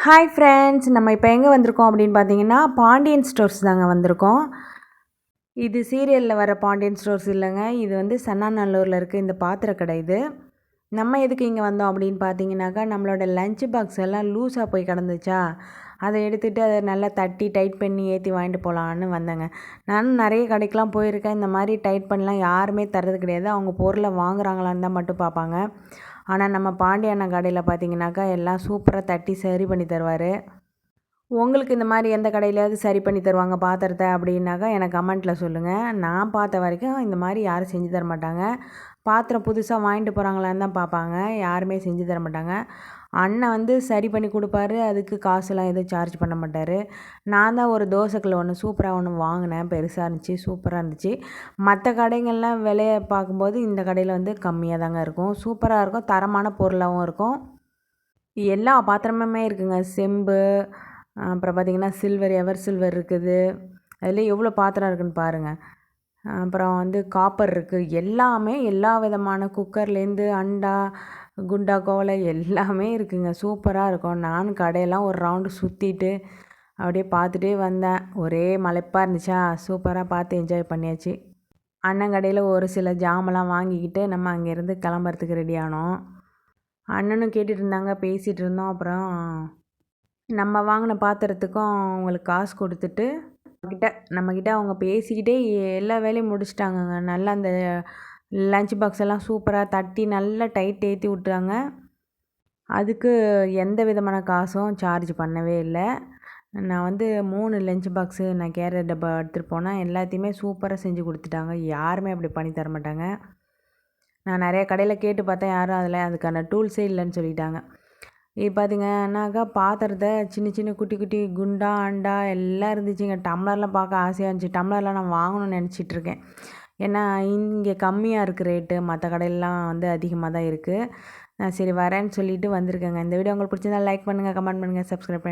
Hi friends, நம்ம இப்போ எங்கே வந்திருக்கோம் அப்படின்னு பார்த்தீங்கன்னா பாண்டியன் ஸ்டோர்ஸ் தாங்க வந்திருக்கோம். இது சீரியலில் வர பாண்டியன் ஸ்டோர்ஸ் இல்லைங்க. இது வந்து சன்னாநல்லூரில் இருக்குது இந்த பாத்திர கடை. இது நம்ம எதுக்கு இங்கே வந்தோம் அப்படின்னு பார்த்தீங்கன்னாக்கா, நம்மளோட லஞ்ச் பாக்ஸ் எல்லாம் லூஸாக போய் கிடந்துச்சா, அதை எடுத்துகிட்டு அதை நல்லா தட்டி டைட் பண்ணி ஏற்றி வாங்கிட்டு போகலான்னு வந்தேங்க. நானும் நிறைய கடைக்கெலாம் போயிருக்கேன். இந்த மாதிரி டைட் பண்ணலாம் யாருமே தர்றது கிடையாது. அவங்க பொருளை வாங்குறாங்களான்னு தான் மட்டும் பார்ப்பாங்க. ஆனால் நம்ம பாண்டியண்ணா கடையில் பார்த்தீங்கன்னாக்கா எல்லாம் சூப்பராக தட்டி சரி பண்ணி தருவார். உங்களுக்கு இந்த மாதிரி எந்த கடையிலையாவது சரி பண்ணி தருவாங்க பாத்திரத்தை அப்படின்னாக்கா எனக்கு கமெண்ட்டில் சொல்லுங்கள். நான் பார்த்த வரைக்கும் இந்த மாதிரி யாரும் செஞ்சு தர மாட்டாங்க. பாத்திரம் புதுசாக வாங்கிட்டு போகிறாங்களான்னு தான் பார்ப்பாங்க, யாருமே செஞ்சு தர மாட்டாங்க. அண்ணன் வந்து சரி பண்ணி கொடுப்பாரு, அதுக்கு காசுலாம் எதுவும் சார்ஜ் பண்ண மாட்டார். நான் தான் ஒரு தோசைக்கல் ஒன்று சூப்பராக ஒன்று வாங்கினேன், பெருசாக இருந்துச்சு, சூப்பராக இருந்துச்சு. மற்ற கடைகள்லாம் விலையை பார்க்கும்போது இந்த கடையில் வந்து கம்மியாக தாங்க இருக்கும், சூப்பராக இருக்கும், தரமான பொருளாகவும் இருக்கும். எல்லா பாத்திரமுமே இருக்குங்க. செம்பு, அப்புறம் பார்த்திங்கன்னா சில்வர், எவர் சில்வர் இருக்குது. அதில் எவ்வளோ பாத்திரம் இருக்குதுன்னு பாருங்கள். அப்புறம் வந்து காப்பர் இருக்குது. எல்லாமே எல்லா விதமான குக்கர்லேருந்து அண்டா, குண்டா, கோலை எல்லாமே இருக்குதுங்க. சூப்பராக இருக்கும். நானும் கடையெல்லாம் ஒரு ரவுண்டு சுற்றிட்டு அப்படியே பார்த்துட்டே வந்தேன். ஒரே மலைப்பாக இருந்துச்சா, சூப்பராக பார்த்து என்ஜாய் பண்ணியாச்சு. அண்ணன் கடையில் ஒரு சில ஜாமெல்லாம் வாங்கிக்கிட்டு நம்ம அங்கேருந்து கிளம்புறதுக்கு ரெடி ஆனோம். அண்ணனும் கேட்டுட்டு இருந்தாங்க, பேசிகிட்டு இருந்தோம். அப்புறம் நம்ம வாங்கின பாத்திரத்துக்கும் அவங்களுக்கு காசு கொடுத்துட்டு நம்மக்கிட்ட அவங்க பேசிக்கிட்டே எல்லா வேலையும் முடிச்சிட்டாங்கங்க. நல்லா அந்த லஞ்ச் பாக்ஸ் எல்லாம் சூப்பராக தட்டி நல்லா டைட் ஏற்றி விட்டாங்க. அதுக்கு எந்த விதமான காசும் சார்ஜ் பண்ணவே இல்லை. நான் வந்து 3 லஞ்ச் பாக்ஸு நான் கேரட் டப்பா எடுத்துகிட்டு போனேன். எல்லாத்தையுமே சூப்பராக செஞ்சு கொடுத்துட்டாங்க. யாருமே அப்படி பண்ணி தர மாட்டாங்க. நான் நிறைய கடையில் கேட்டு பார்த்தேன், யாரும் அதில் அதுக்கான டூல்ஸே இல்லைன்னு சொல்லிட்டாங்க. இப்போ பார்த்தீங்கன்னாக்கா பாத்திரத்தை சின்ன சின்ன குட்டி குட்டி குண்டா, அண்டா எல்லாம் இருந்துச்சுங்க. டம்ளர்லாம் பார்க்க ஆசையாக இருந்துச்சு. டம்ளர்லாம் நான் வாங்கணும்னு நினச்சிட்ருக்கேன். ஏன்னா இங்கே கம்மியாக இருக்குது ரேட்டு, மற்ற கடையிலலாம் வந்து அதிகமாக தான் இருக்குது. நான் சரி வரேன்னு சொல்லிவிட்டு வந்திருக்கேங்க. இந்த வீடியோ உங்களுக்கு பிடிச்சிருந்தா லைக் பண்ணுங்கள், கமெண்ட் பண்ணுங்கள், சப்ஸ்கிரைப் பண்ணி